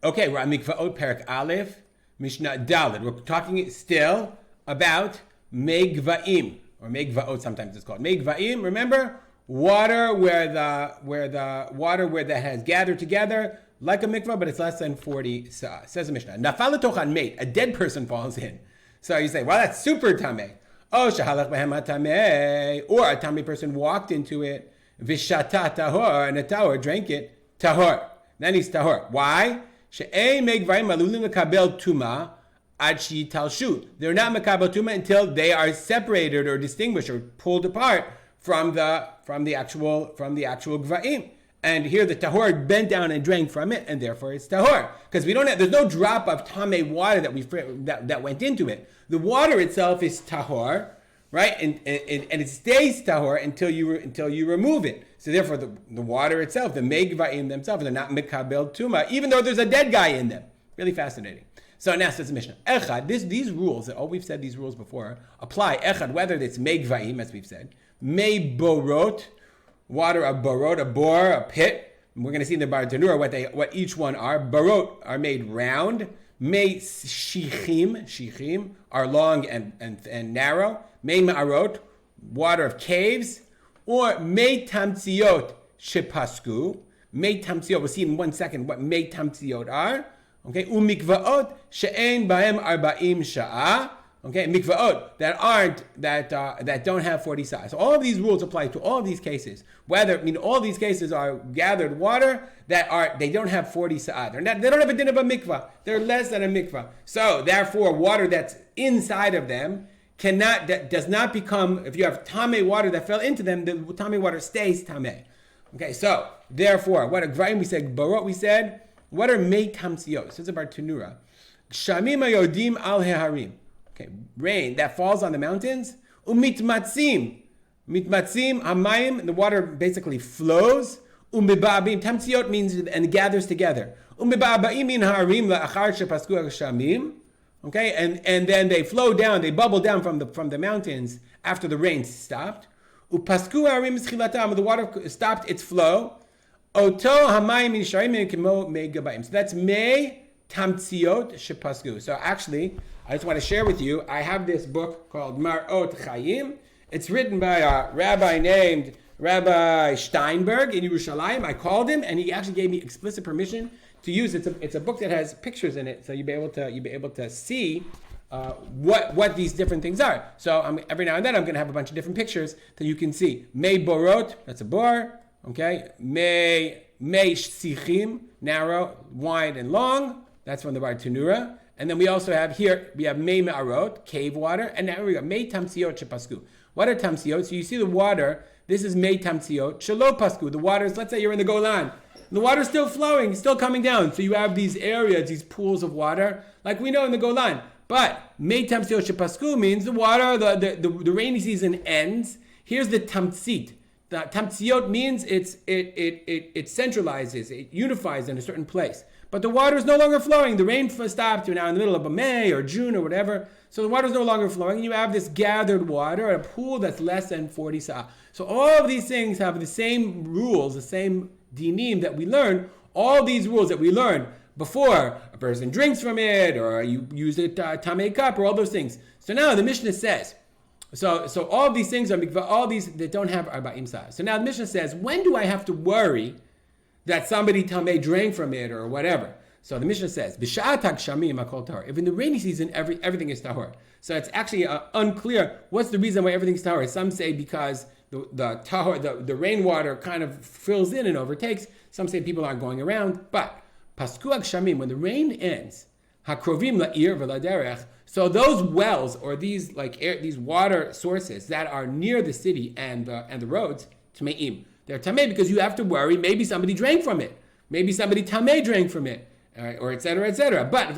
Okay, we're on Mikvaot Perak Aleph, Mishnah Dalet. We're talking still about Mei Gevaim, or Mei Gevaot sometimes it's called. Mei Gevaim, remember? Water where that has gathered together like a mikvah, but it's less than 40 sa. Says the Mishnah. Nafal tochan mate, a dead person falls in. So you say, well, that's super tamei. Oh, shahalach behem tamei, or a tamei person walked into it, vishata tahor, and a tahor drank it, tahor. Then he's tahor. Why? She'ei Mei Gevaim alulim lekabel tuma ad sheyitalshu. They're not mekabel tuma until they are separated or distinguished or pulled apart from the actual Gevaim. And here the tahor bent down and drank from it, and therefore it's tahor. Because there's no drop of tamei water that went into it. The water itself is tahor, right? And it stays tahor until you remove it. So therefore the water itself, the Mei Gevaim themselves, they're not mikabel tuma, even though there's a dead guy in them. Really fascinating. So now says the Mishnah. Echad, these rules, we've said these rules before, apply. Echad, whether it's Mei Gevaim, as we've said, Mei borot, water of borot, a bore, a pit. We're going to see in the Bar Tanura what each one are. Borot are made round. Mei shichim are long and narrow. Mei ma'arot, water of caves. Or Mei tamtziot shepasku. Mei tamtziot, we'll see in 1 second what Mei tamtziot are. Okay, umikvaot she'en bahem arba'im sha'ah. Okay, mikvaot that don't have 40 sa'ah. So all of these rules apply to all of these cases. All these cases are gathered water they don't have 40 sa'ah. They don't have a din of a mikvah. They're less than a mikvah. So therefore, water that's inside of them does not become. If you have tamei water that fell into them, the tamei water stays tamei. Okay, so therefore, what a Gevaim we said, barot we said. What are mei tamtziot? This is about Tanura. Shamim yodim al heharim. Okay, rain that falls on the mountains. Umitmatzim hamayim, the water basically flows. Umibabim, tamtziot means and gathers together. Umibabim min harim la'achar shepasku hashamim. Okay, and then they flow down, they bubble down from the mountains after the rain stopped. Upasku harim schilatam, the water stopped its flow. Oto hamayim nisharim kimo Mei Gevaim. So that's Mei tamtziot shepasku. So actually, I just want to share with you, I have this book called Mar'ot Chaim. It's written by a rabbi named Rabbi Steinberg in Yerushalayim. I called him, and he actually gave me explicit permission to use it. It's a book that has pictures in it, so you'll be able to see what these different things are. So every now and then I'm going to have a bunch of different pictures that you can see. Mei borot, that's a bor. Okay, Mei sichim, narrow, wide, and long. That's from the Bar Tanura. And then we also have Mei Ma'arot, cave water, and now we got Mei Tamtziot Shepasku. What are Tamtziot? So you see the water, this is Mei Tamtziot, Shelo Pasku. The water is, let's say you're in the Golan. The water is still flowing, still coming down. So you have these areas, these pools of water, like we know in the Golan. But Mei Tamtziot Shepasku means the water, the rainy season ends. Here's the Tamtzit. The Tamtziot means it centralizes, it unifies in a certain place. But the water is no longer flowing. The rain stopped. You're now in the middle of May or June or whatever. So the water is no longer flowing. You have this gathered water, a pool that's less than 40 sa'ah. So all of these things have the same rules, the same dinim that we learn. All these rules that we learned before a person drinks from it or you use a tamei cup or all those things. So now the Mishnah says, so all of these things are mikvah, all these that don't have arba'im sa'ah. So now the Mishnah says, when do I have to worry that somebody tamei drank from it or whatever? So the Mishnah says, "B'sha'at hagshamim hakol tahor." If in the rainy season everything is tahor, so it's actually unclear what's the reason why everything's tahor. Some say because the rainwater kind of fills in and overtakes. Some say people aren't going around. But pasku hagshamim, when the rain ends, hakrovim la'ir v'laderech. So those wells or these these water sources that are near the city and the roads, tameim. They're tamei because you have to worry. Maybe somebody drank from it. Maybe somebody tamei drank from it, or etc. etc. But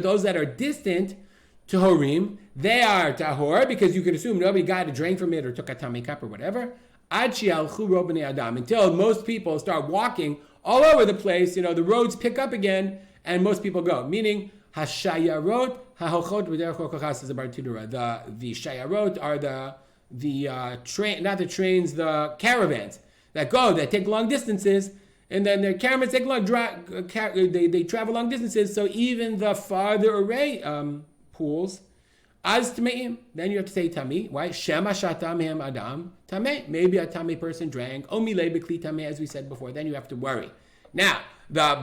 those that are distant to horim, they are tahor because you can assume nobody got a drink from it or took a tamei cup or whatever. Until most people start walking all over the place. The roads pick up again and most people go. Meaning hashayarot hahochot b'derech kochas is about Tidura. The shayarot are the train, not the trains, the caravans that take long distances, And then their caravans take long, they travel long distances. So even the farther away pools, as Tameim, then you have to say Tamei. Why? Shema shatam hem adam Tamei. Maybe a Tamei person drank. Omile bekli Tamei, as we said before. Then you have to worry. Now, the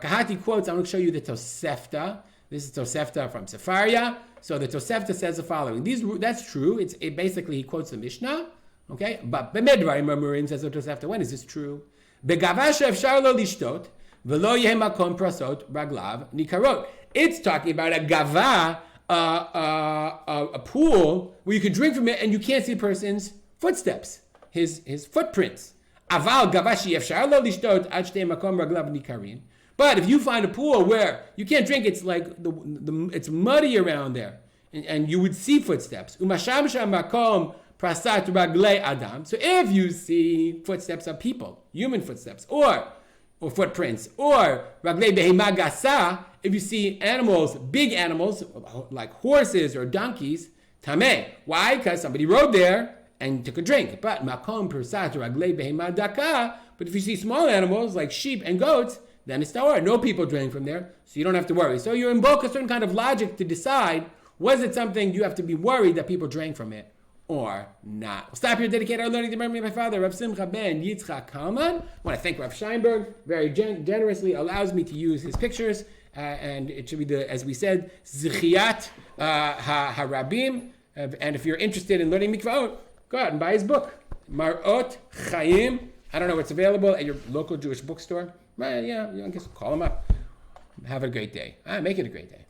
Kahati quotes, I'm going to show you the Tosefta. This is Tosefta from Sefaria. So the Tosefta says the following. That's true. It basically, he quotes the Mishnah. Okay? But Bemedvarim Mamurim says the Tosefta. When is this true? Begavasha efshar lo lishtot, velo yehe makom prasot raglav nikarot. It's talking about a gava, a pool where you can drink from it and you can't see a person's footsteps, his footprints. Aval gavashi efshar lo lishtot ad shtei makom raglav nikarin. But if you find a pool where you can't drink, it's like it's muddy around there, and you would see footsteps. Umasham sham makom prasat raglei adam. So if you see footsteps of people, human footsteps, or footprints, or raglei behema gasa, if you see animals, big animals like horses or donkeys, tamei. Why? Because somebody rode there and took a drink. But makom prasat raglei behema daka. But if you see small animals like sheep and goats, then it's tahor. No people drank from there, so you don't have to worry. So you invoke a certain kind of logic to decide, was it something you have to be worried that people drank from it or not? We'll stop here, dedicate our learning to memory of my father, Rav Simcha ben Yitzchak Kalman. I want to thank Rav Scheinberg, very generously allows me to use his pictures, and it should be, as we said, Zichiyat HaRabim. And if you're interested in learning Mikvaot, go out and buy his book, Marot Chaim. I don't know what's available at your local Jewish bookstore. Right, yeah, I guess call him up. Have a great day. Make it a great day.